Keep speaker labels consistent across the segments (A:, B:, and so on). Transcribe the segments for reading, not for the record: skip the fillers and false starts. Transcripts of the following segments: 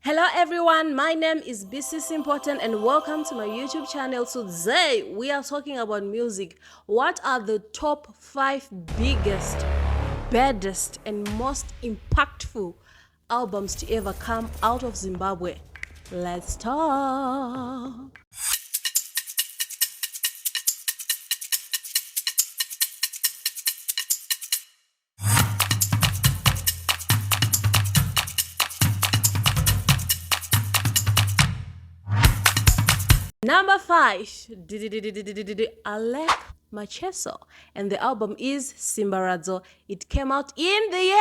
A: Hello everyone, my name is BCC Important and welcome to my YouTube channel. Today we are talking about music. What are the top 5 biggest, baddest and most impactful albums to ever come out of Zimbabwe? Let's talk. Number 5, Aleck, Macheso, and the album is Simbaradzo. It came out in the year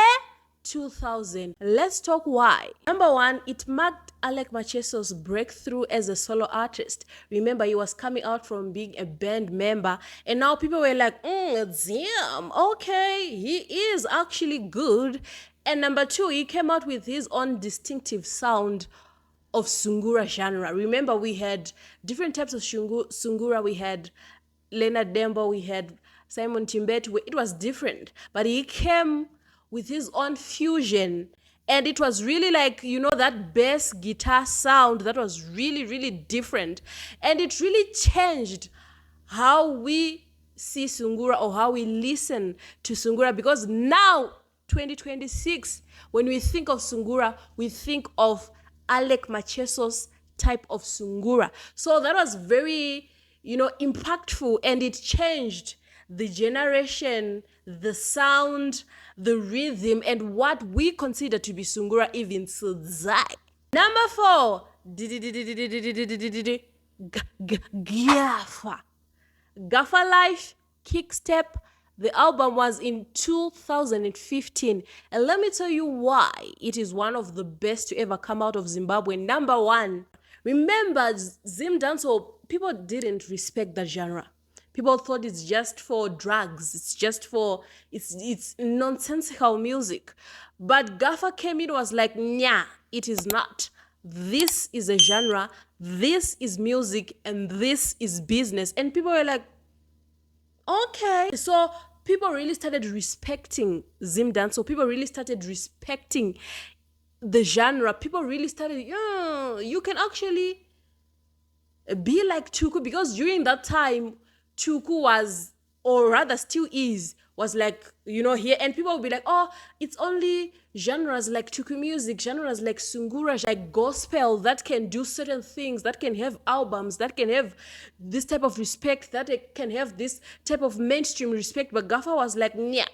A: 2000. Let's talk why. Number 1, it marked Aleck Macheso's breakthrough as a solo artist. Remember, he was coming out from being a band member, and now people were like, Zim, okay, he is actually good. And number 2, he came out with his own distinctive sound of Sungura genre. Remember, we had different types of Sungura. We had Leonard Dembo, we had Simon Timbet. It was different, but he came with his own fusion, and it was really like, that bass guitar sound that was really, really different, and it really changed how we see Sungura or how we listen to Sungura, because now 2026, when we think of Sungura, we think of Aleck Macheso's type of Sungura. So that was very, impactful, and it changed the generation, the sound, the rhythm, and what we consider to be Sungura even today. Number 4, Gafa. Gafa Life, Kickstep. The album was in 2015, and let me tell you why it is one of the best to ever come out of Zimbabwe. Number 1, remember Zim dancehall, people didn't respect that genre. People thought it's just for drugs, it's nonsensical music. But Gafa came in, was like, nah, it is not. This is a genre, this is music, and this is business. And people were like, okay. So people really started respecting Zim dance. So people really started respecting the genre. People really started, you can actually be like Tuku, because during that time, Tuku was, or rather still is, was like, here, and people will be like, oh, it's only genres like Tuku music, genres like Sungura, like gospel, that can do certain things, that can have albums, that can have this type of respect, that it can have this type of mainstream respect. But Gafa was like, yeah,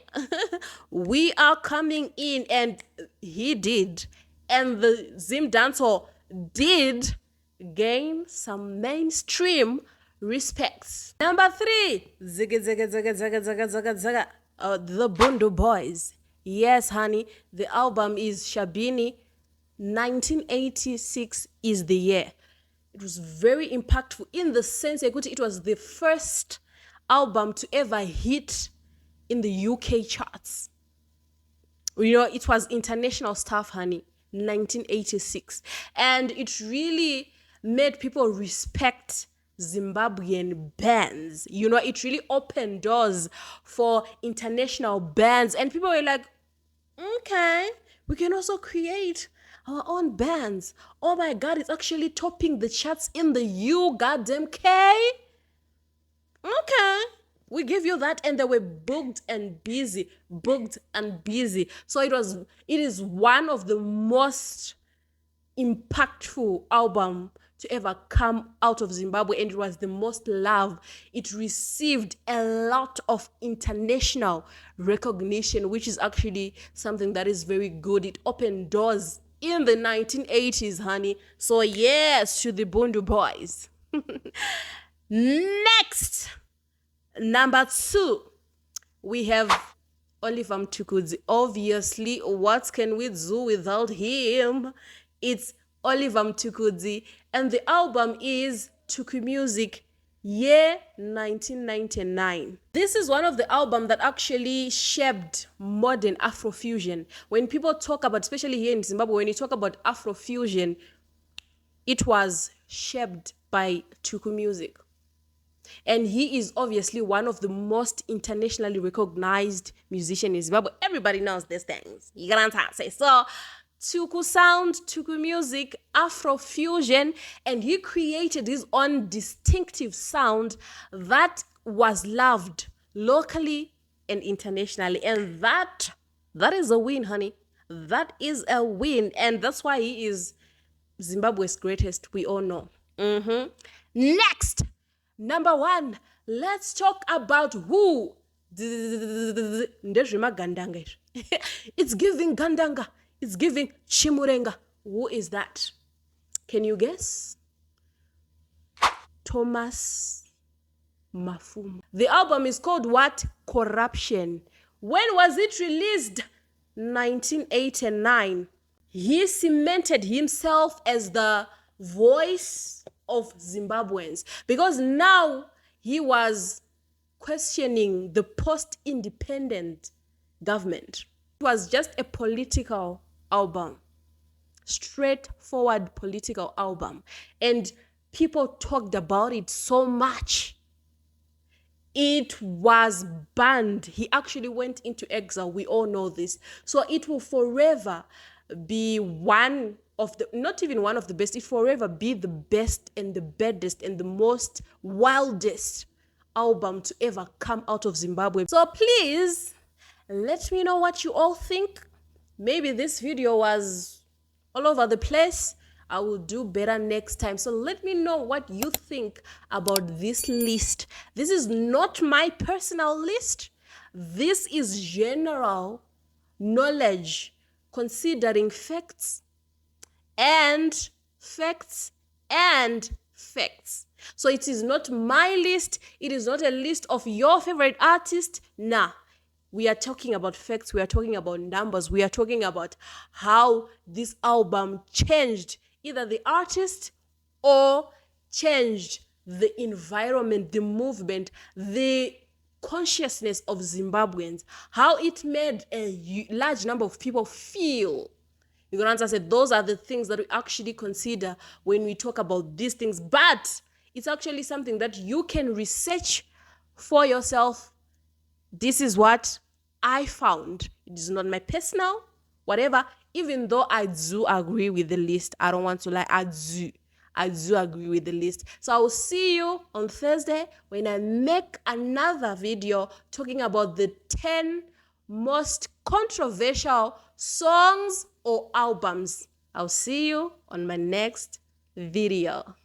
A: we are coming in, and he did. And the Zim dancehall did gain some mainstream respects. Number 3, the Bundu Boys. Yes, honey, the album is Shabini. 1986 is the year. It was very impactful in the sense that it was the first album to ever hit in the UK charts. It was international stuff, honey. 1986, and it really made people respect Zimbabwean bands. It really opened doors for international bands, and people were like, okay, we can also create our own bands. Oh my God, it's actually topping the charts in the goddamn K. Okay, we give you that. And they were booked and busy. So it is one of the most impactful album to ever come out of Zimbabwe, and it was the most loved. It received a lot of international recognition, which is actually something that is very good. It opened doors in the 1980s, honey. So yes, to the Bundu Boys. Next, number 2, we have Mtukudzi. Obviously, what can we do without him? It's Mtukudzi, and the album is Tuku Music, year 1999. This is one of the albums that actually shaped modern Afrofusion. When people talk about, especially here in Zimbabwe, when you talk about Afrofusion, it was shaped by Tuku Music. And he is obviously one of the most internationally recognized musicians in Zimbabwe. Everybody knows these things. You can't say so. Tuku sound, Tuku music, Afro fusion, and he created his own distinctive sound that was loved locally and internationally. And that is a win, honey. That is a win. And that's why he is Zimbabwe's greatest, we all know. Next, number one, let's talk about who. It's giving Gandanga. It's giving Chimurenga. Who is that? Can you guess? Thomas Mapfumo. The album is called what? Corruption. When was it released? 1989. He cemented himself as the voice of Zimbabweans because now he was questioning the post-independent government. It was just a political album, straightforward political album, and people talked about it so much. It was banned. He actually went into exile. We all know this. So it will forever be one of the, not even one of the best, it forever be the best and the baddest and the most wildest album to ever come out of Zimbabwe. So please, let me know what you all think. Maybe this video was all over the place. I will do better next time. So let me know what you think about this list. This is not my personal list. This is general knowledge considering facts and facts and facts. So it is not my list. It is not a list of your favorite artist. Nah. We are talking about facts. We are talking about numbers. We are talking about how this album changed either the artist or changed the environment, the movement, the consciousness of Zimbabweans, how it made a large number of people feel. You can understand, those are the things that we actually consider when we talk about these things. But it's actually something that you can research for yourself. This is what I found. It is not my personal, whatever, even though I do agree with the list. I don't want to lie. I do agree with the list. So I will see you on Thursday when I make another video talking about the 10 most controversial songs or albums. I'll see you on my next video.